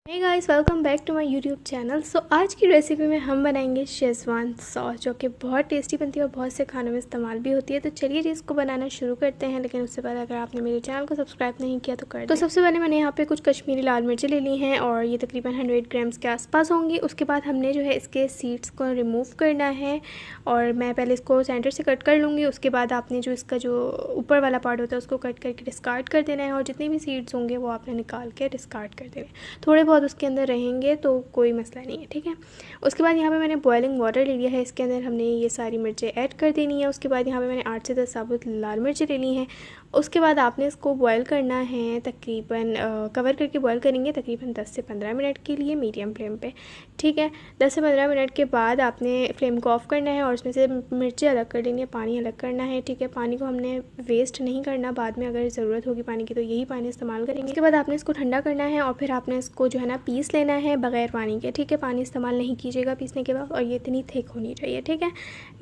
Hey guys, welcome back to my YouTube channel. So आज की recipe में हम बनाएंगे शेज़वान सॉस, जो कि बहुत टेस्टी बनती है और बहुत से खानों में इस्तेमाल भी होती है। तो चलिए जी, इसको बनाना शुरू करते हैं। लेकिन उससे पहले अगर आपने मेरे चैनल को सब्सक्राइब नहीं किया तो कर दें। तो सबसे पहले मैंने यहाँ पे कुछ कश्मीरी लाल मिर्चें ले ली हैं और ये तकरीबन 100 ग्राम्स के आसपास होंगी। उसके बाद हमने जो है इसके सीड्स को रिमूव करना है और मैं पहले इसको सेंटर से कट कर लूँगी। उसके बाद आपने जो इसका जो ऊपर वाला पार्ट होता है उसको कट करके डिस्कार्ड कर देना है और जितने भी सीड्स होंगे वो आपने निकाल के डिस्कार्ड कर देना है। थोड़े बहुत उसके अंदर रहेंगे तो कोई मसला नहीं है, ठीक है। उसके बाद यहाँ पे मैंने बॉइलिंग वाटर ले लिया है, इसके अंदर हमने ये सारी मिर्चें ऐड कर देनी है। उसके बाद यहाँ पे मैंने 8 से 10 साबुत लाल मिर्चें ले ली हैं। उसके बाद आपने इसको बॉयल करना है, तकरीबन कवर करके बॉयल करेंगे तकरीबन 10 से 15 मिनट के लिए मीडियम फ्लेम पे, ठीक है। 10 से 15 मिनट के बाद आपने फ्लेम को ऑफ़ करना है और उसमें से मिर्चें अलग कर लेनी है, पानी अलग करना है, ठीक है। पानी को हमने वेस्ट नहीं करना, बाद में अगर ज़रूरत होगी पानी की तो यही पानी इस्तेमाल करेंगे। उसके बाद आपने इसको ठंडा करना है और फिर आपने इसको जो है ना पीस लेना है बग़ैर पानी के, ठीक है। पानी इस्तेमाल नहीं कीजिएगा पीसने के बाद और ये इतनी थिक होनी चाहिए, ठीक है।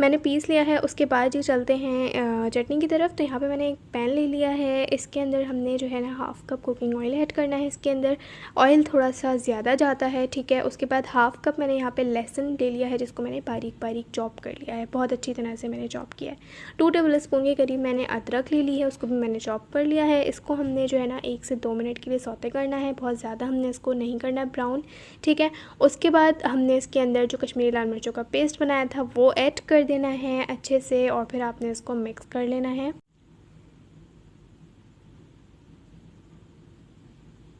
मैंने पीस लिया है। उसके बाद जी चलते हैं चटनी की तरफ। तो यहाँ पे मैंने एक पैन ले लिया है, इसके अंदर हमने जो है ना 1/2 कप कुकिंग ऑयल ऐड करना है। इसके अंदर ऑयल थोड़ा सा ज़्यादा जाता है, ठीक है। उसके बाद 1/2 कप मैंने यहाँ पे लहसुन ले लिया है, जिसको मैंने बारीक बारीक चॉप कर लिया है, बहुत अच्छी तरह से मैंने चॉप किया है। 2 टेबल स्पून के करीब मैंने अदरक ले ली है, उसको भी मैंने चॉप कर लिया है। इसको हमने जो है ना 1 से 2 मिनट के लिए सौते करना है, बहुत ज़्यादा हमने इसको नहीं करना ब्राउन, ठीक है। उसके बाद हमने इसके अंदर जो कश्मीरी लाल मिर्चों का पेस्ट बनाया था वो ऐड कर देना है अच्छे से और फिर आपने इसको मिक्स कर लेना है,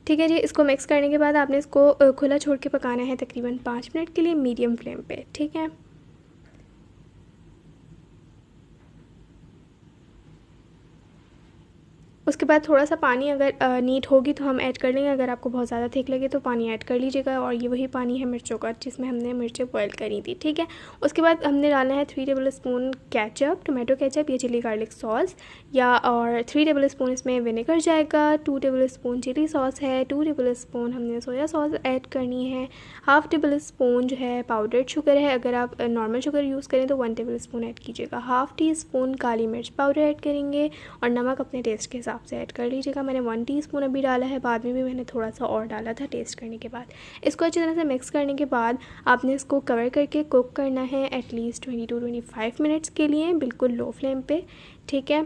ठीक है जी। इसको मिक्स करने के बाद आपने इसको खुला छोड़ के पकाना है तकरीबन 5 मिनट के लिए मीडियम फ्लेम पे, ठीक है। उसके बाद थोड़ा सा पानी अगर नीड होगी तो हम ऐड कर लेंगे, अगर आपको बहुत ज़्यादा थिक लगे तो पानी ऐड कर लीजिएगा। और ये वही पानी है मिर्चों का जिसमें हमने मिर्चें बॉयल करी थी, ठीक है। उसके बाद हमने डालना है 3 table spoon ketchup, tomato ketchup, ये चिली गार्लिक सॉस या और 3 टेबल स्पून इसमें विनेगर जाएगा, 2 टेबल स्पून चिली सॉस है, 2 टेबल स्पून हमने सोया सॉस ऐड करनी है, 1/2 टेबल स्पून जो है पाउडर्ड शुगर है, अगर आप नॉर्मल शुगर यूज़ करें तो 1 टेबल स्पून ऐड कीजिएगा, 1/2 टी स्पून काली मिर्च पाउडर ऐड करेंगे और नमक अपने टेस्ट के हिसाब से ऐड कर लीजिएगा। मैंने 1 टीस्पून अभी डाला है, बाद में भी मैंने थोड़ा सा और डाला था टेस्ट करने के बाद। इसको अच्छी तरह से मिक्स करने के बाद आपने इसको कवर करके कुक करना है एटलीस्ट 20 to 25 मिनट्स के लिए, बिल्कुल लो फ्लेम पे, ठीक है,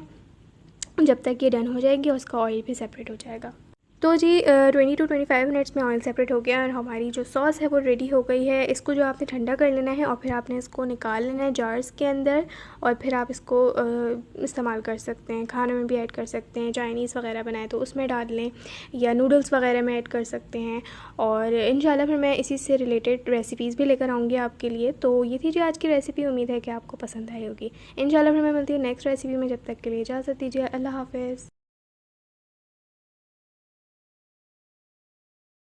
जब तक ये डन हो जाएगी और उसका ऑयल भी सेपरेट हो जाएगा। तो जी 20 to 25 मिनट्स में ऑयल सेपरेट हो गया और हमारी जो सॉस है वो रेडी हो गई है। इसको जो आपने ठंडा कर लेना है और फिर आपने इसको निकाल लेना है जार्स के अंदर और फिर आप इसको इस्तेमाल कर सकते हैं, खाने में भी ऐड कर सकते हैं, चाइनीज़ वगैरह बनाए तो उसमें डाल लें या नूडल्स वगैरह में ऐड कर सकते हैं। और इंशाल्लाह फिर मैं इसी से रिलेटेड रेसिपीज़ भी लेकर आऊँगी आपके लिए। तो ये थी जो आज की रेसिपी, उम्मीद है कि आपको पसंद आई होगी। इंशाल्लाह फिर मैं मिलती हूँ नेक्स्ट रेसिपी में, जब तक के लिए इजाज़त दीजिए, अल्लाह हाफ़िज़।